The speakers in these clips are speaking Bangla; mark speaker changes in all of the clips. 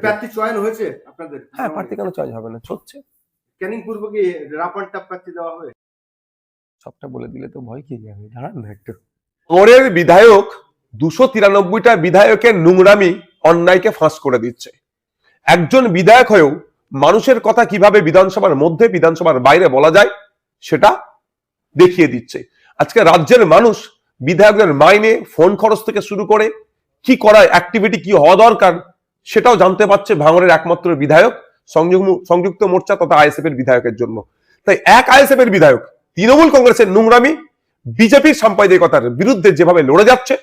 Speaker 1: প্রার্থী চয়ন হয়েছে আপনাদের?
Speaker 2: হ্যাঁ, প্রার্থী কেন চয়েস হবে না, হচ্ছে।
Speaker 1: ক্যানিং পূর্ব কি রাপানটা প্রার্থী দেওয়া হবে?
Speaker 2: সবটা বলে দিলে তো ভয় খেয়ে যাবে, দাঁড়ান না একটু।
Speaker 3: ওরের বিধায়ক 293টা বিধায়কের নোংরামি অন্যায়কে ফাঁস করে দিচ্ছে। একজন বিধায়ক হয়েও মানুষের কথা কিভাবে বিধানসভার মধ্যে বিধানসভার বাইরে বলা যায় সেটা দেখিয়ে দিচ্ছে। আজকে রাজ্যের মানুষ বিধায়কদের মাইনে, ফোন খরচ থেকে শুরু করে কি করা অ্যাক্টিভিটি কি হওয়া দরকার সেটাও জানতে পারছে ভাঙড়ের একমাত্র বিধায়ক সংযুক্ত মোর্চা তথা আইএসএফ এর বিধায়কের জন্য। তাই এক আইএসএফ এর বিধায়ক তৃণমূল কংগ্রেসের নোংরামি, বিজেপির সাম্প্রদায়িকতার বিরুদ্ধে যেভাবে লড়ে যাচ্ছে,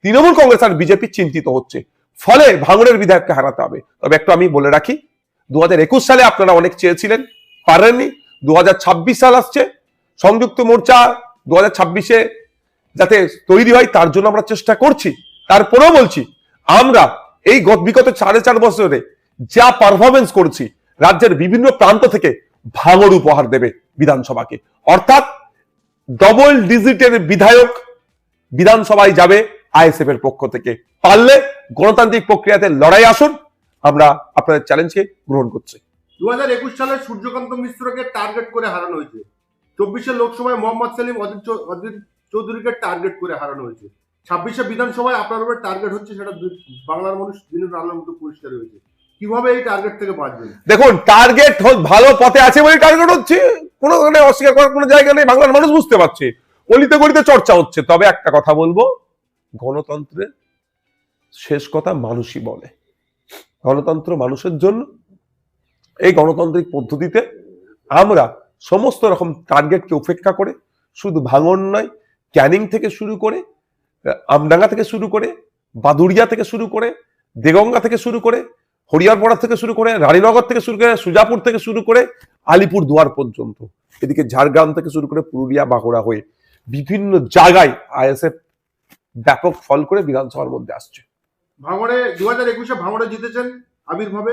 Speaker 3: তৃণমূল কংগ্রেস আর বিজেপি চিন্তিত হচ্ছে। ফলে ভাঙড়ের বিধায়ককে হারাতে হবে। তবে একটু আমি বলে রাখি, 2021 সালে আপনারা অনেক চেয়েছিলেন, পারেননি। 2026 সাল আসছে, সংযুক্ত মোর্চা 2026-এ যাতে তৈরি হয় তার জন্য আমরা চেষ্টা করছি। তারপরেও বলছি, আমরা এই বিগত 4.5 বছরে যা পারফরমেন্স করছি, রাজ্যের বিভিন্ন প্রান্ত থেকে ভাঙড় উপহার দেবে বিধানসভাকে। অর্থাৎ ডবল ডিজিটের বিধায়ক বিধানসভায় যাবে আইএসএফ এর পক্ষ থেকে। পারলে গণতান্ত্রিক প্রক্রিয়াতে লড়াই আসুন, আমরা আপনাদের চ্যালেঞ্জকে গ্রহণ করছি।
Speaker 1: 2021 সালে সূর্যকান্ত মিশ্রকে টার্গেট করে হারানো হয়েছে। 24 লোকসভায় মোহাম্মদ সেলিম অজিত চৌধুরীকে টার্গেট করে হারানো হয়েছে। 26 বিধানসভায় আপনার উপরে টার্গেট হচ্ছে, সেটা বাংলার মানুষ দিনের আলোর মতো পরিষ্কার হয়েছে। কিভাবে এই টার্গেট থেকে বাঁচবেন?
Speaker 3: দেখুন, টার্গেট ভালো পথে আছে বলে টার্গেট হচ্ছে, কোনো অস্বীকার করার কোনো জায়গা নেই। বাংলার মানুষ বুঝতে পারছে, অলিতে গলিতে চর্চা হচ্ছে। তবে একটা কথা বলবো, গণতন্ত্রের শেষ কথা মানুষই বলে। গণতন্ত্র মানুষের জন্য। এই গণতান্ত্রিক পদ্ধতিতে আমরা সমস্ত রকম টার্গেটকে উপেক্ষা করে শুধু ভাঙড় নয়, ক্যানিং থেকে শুরু করে, আমডাঙ্গা থেকে শুরু করে, বাদুড়িয়া থেকে শুরু করে, দেগঙ্গা থেকে শুরু করে, হরিয়ারপাড়া থেকে শুরু করে, রানীনগর থেকে শুরু করে, সুজাপুর থেকে শুরু করে আলিপুর দুয়ার পর্যন্ত, এদিকে ঝাড়গ্রাম থেকে শুরু করে পুরুলিয়া, বাঁকুড়া হয়ে বিভিন্ন জায়গায় আইএসএফ ব্যাপক ফল করে বিধানসভার মধ্যে আসছে।
Speaker 1: ভাঙড়ে 2021-এ ভাঙড়ে জিতেছেন আবির্ভাবে,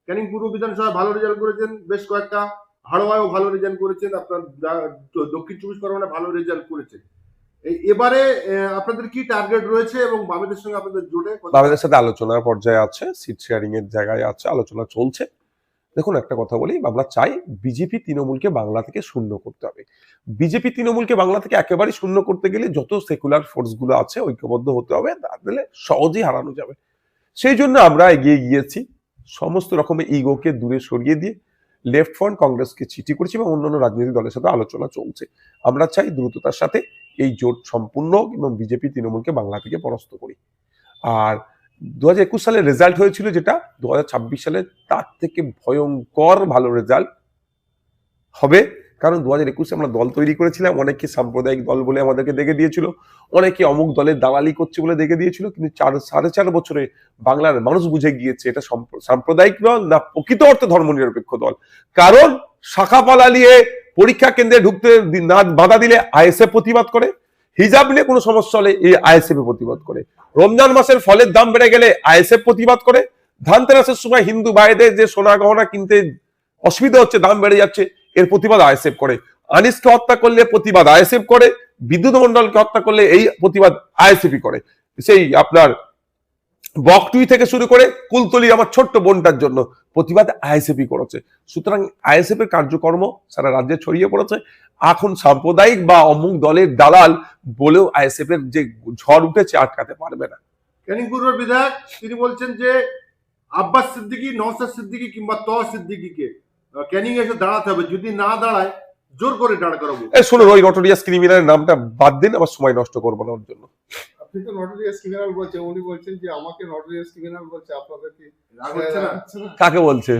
Speaker 1: ক্যানিং পূর্ব বিধানসভায় ভালো রেজাল্ট করেছেন, বেশ কয়েকটা হাড়োয়ায়ও ভালো রেজাল্ট করেছেন, আপনার দক্ষিণ 24 পরগনায় ভালো রেজাল্ট করেছেন। এবারে আপনাদের কি টার্গেট রয়েছে এবং বামেদের সঙ্গে আপনাদের জোটে?
Speaker 3: বামেদের সাথে আলোচনার পর্যায়ে আছে, সিট শেয়ারিং এর জায়গায় আছে, আলোচনা চলছে। দেখুন, একটা কথা বলি, আমরা চাই বিজেপি তৃণমূলকে বাংলা থেকে শূন্য করতে হবে। বিজেপি তৃণমূলকে বাংলা থেকে একেবারেই শূন্য করতে গেলে যত সেকুলার ফোর্স গুলো আছে ঐক্যবদ্ধ হতে হবে, তাহলে সহজেই হারানো যাবে। সেই জন্য আমরা এগিয়ে গিয়েছি, সমস্ত রকমের ইগোকে দূরে সরিয়ে দিয়ে লেফট ফ্রন্ট কংগ্রেসকে চিঠি করেছি এবং অন্যান্য রাজনৈতিক দলের সাথে আলোচনা চলছে। আমরা চাই দ্রুততার সাথে এই জোট সম্পূর্ণ হোক এবং বিজেপি তৃণমূলকে বাংলা থেকে পরাস্ত করি। আর 2021 সালে রেজাল্ট হয়েছিল যেটা, 2026 সালে তার থেকে ভয়ঙ্কর ভালো রেজাল্ট হবে। কারণ 2021-এ আমরা দল তৈরি করেছিলাম, অনেকে সাম্প্রদায়িক দল বলে আমাদেরকে দেখে দিয়েছিল, অনেকে অমুক দলের দালালি করছে বলে দেখে দিয়েছিল। কিন্তু 4.5 বছরে বাংলার মানুষ বুঝে গিয়েছে এটা সাম্প্রদায়িক দল না প্রকৃত অর্থে ধর্মনিরপেক্ষ দল। কারণ শাখা পালা নিয়ে পরীক্ষা কেন্দ্রে ঢুকতে না বাধা দিলে আইএসএফ প্রতিবাদ করে, হিজাব নিয়ে কোনো সমস্যা হলে এই আইএসএফ প্রতিবাদ করে, রমজান মাসের ফলের দাম বেড়ে গেলে আইএসএফ প্রতিবাদ করে, ধানতেরাসের সময় হিন্দু ভাইদের যে সোনা গহনা কিনতে অসুবিধা হচ্ছে, দাম বেড়ে যাচ্ছে, এর প্রতিবাদ আইএসএফ করে। আনিসকে হত্যা করলে প্রতিবাদ আইএসএফ করে, বিদ্যুৎ মন্ডলকে হত্যা করলে এই প্রতিবাদ আইএসএফই করে। সেই আপনার বকটুই থেকে শুরু করে কুলতলি আমার ছোট্ট বোনটার জন্য প্রতিবাদ আইএসএফই করেছে। সুতরাং আইএসএফ এর কার্যকর্ম সারা রাজ্যে ছড়িয়ে পড়েছে। এখন সাম্প্রদায়িক বা অমুক দলের দালাল বলেও আইএসএফ এর যে ঝড় উঠেছে আটকাতে পারবে না।
Speaker 1: ক্যানিং পূর্বের বিধায়ক তিনি বলছেন যে আব্বাস সিদ্দিকী, নওশাদ সিদ্দিকী কিংবা তহ সিদ্দিকীকে ক্যানিং এসে দাঁড়াতে হবে, যদি না দাঁড়ায় জোর করে দাঁড় করাবো।
Speaker 3: শুনুন, ওই নটোরিয়াস ক্রিমিনালের নামটা বাদ দিন, আবার সময় নষ্ট করবো না ওর জন্য।
Speaker 4: আপনি তো নটোরিয়াস ক্রিমিনাল বলছেন, উনি বলছেন যে আমাকে নটোরিয়াস ক্রিমিনাল বলছে, আপনাদের কি
Speaker 1: রাগ হচ্ছে না?
Speaker 3: কাকে বলছে?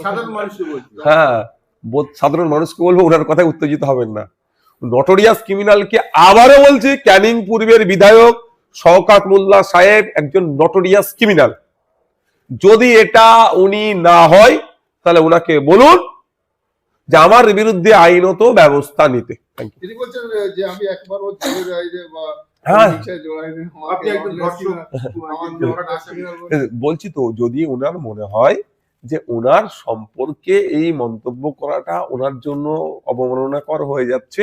Speaker 1: সাধারণ মানুষকে বলছে।
Speaker 3: হ্যাঁ, সাধারণ মানুষকে বলবো, ওনার কথায় উত্তেজিত হবেন না। নটোরিয়াস ক্রিমিনালকে আবারও বলছি, ক্যানিং পূর্বের বিধায়ক শওকত মোল্লা সাহেব একজন নটোরিয়াস ক্রিমিনাল। যদি এটা উনি না হয় তাহলে উনাকে বলুন যে আমার বিরুদ্ধে আইনত ব্যবস্থা নিতে।
Speaker 4: তিনি বলছেন যে আমি একবার ওর জেলে যাইনি বা
Speaker 1: আপনি একজন দর্শক,
Speaker 3: বলছি তো, যদি ওনার মনে হয় যে ওনার সম্পর্কে এই মন্তব্য করাটা ওনার জন্য অবমাননাকর হয়ে যাচ্ছে,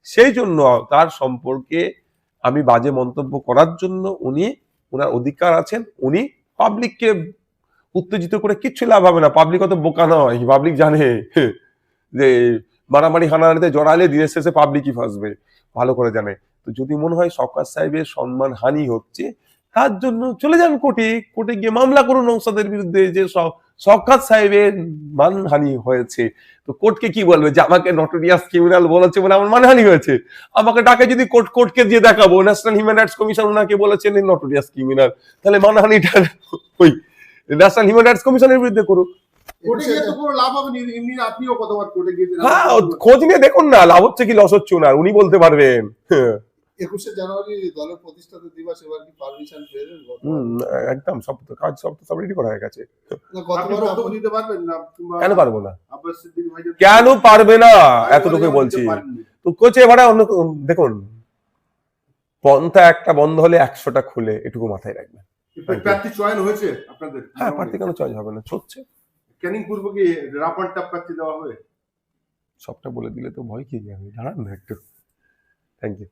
Speaker 3: সেই জন্য তার সম্পর্কে আমি বাজে মন্তব্য করার জন্য ওনার অধিকার আছেন। উনি পাবলিককে উত্তেজিত করে কিচ্ছু লাভ হবে না। পাবলিক অত বোকা নয়, পাবলিক জানে যে মারামারি হানাহানিতে জড়ালে দিনের শেষে পাবলিকই ফাঁসবে, ভালো করে জানে। তো যদি মনে হয় শওকত সাহেবের সম্মান হানি হচ্ছে, তার জন্য চলে যান কোর্টে, কোর্টে গিয়ে মামলা করুন নওশাদের বিরুদ্ধে যে শওকত সাহেবের মানহানি হয়েছে। তো কোর্টকে কি বলবে যে আমাকে নটোরিয়াস ক্রিমিনাল বলেছে বলে আমার মানহানি হয়েছে? আমাকে ডাকে যদি কোর্টকে দিয়ে দেখাবো ন্যাশনাল হিউম্যান রাইটস কমিশন ওনাকে বলেছেন নটোরিয়াস ক্রিমিনাল, তাহলে মানহানিটা ওই ন্যাশনাল হিউম্যান রাইটস কমিশনের বিরুদ্ধে করুক।
Speaker 1: কোর্টে গিয়ে তো কোনো লাভ হবে না, এমনি আপনিও কতবার কোর্টে গিয়েছেন।
Speaker 3: হ্যাঁ, খোঁজ নিয়ে দেখুন না লাভ হচ্ছে কি লস হচ্ছে ওনার, উনি বলতে পারবেন।
Speaker 4: 21শে জানুয়ারি দলের প্রতিষ্ঠাতা দিবস, এবার কি পারমিশন পেলেন?
Speaker 3: একদম সব তো কাজ সব রেডি করা হয়ে গেছে।
Speaker 1: আপনি
Speaker 4: গতবার
Speaker 1: বক্তব্য দিতে পারবেন না? কিংবা
Speaker 3: কেন পারবো না?
Speaker 1: আব্বাস সিদ্দিকী ভাই
Speaker 3: কেন পারবে না? এতটুকু বলছি। তো কোচে ভাড়া অন্য দেখুন, পন্থা একটা বন্ধ হলে 100টা খুলে, এটুকু মাথায় রাখবেন।
Speaker 1: প্রার্থী চয়ন হয়েছে আপনাদের?
Speaker 3: হ্যাঁ, প্রার্থী কেন চয়েস হবে না, হচ্ছে।
Speaker 1: ক্যানিং পূর্ব কি রাপারটা প্রার্থী দেওয়া হবে?
Speaker 2: সবটা বলে দিলে তো ভয় খেয়ে যাবে, দাঁড়ান না একটু।
Speaker 3: Thank you.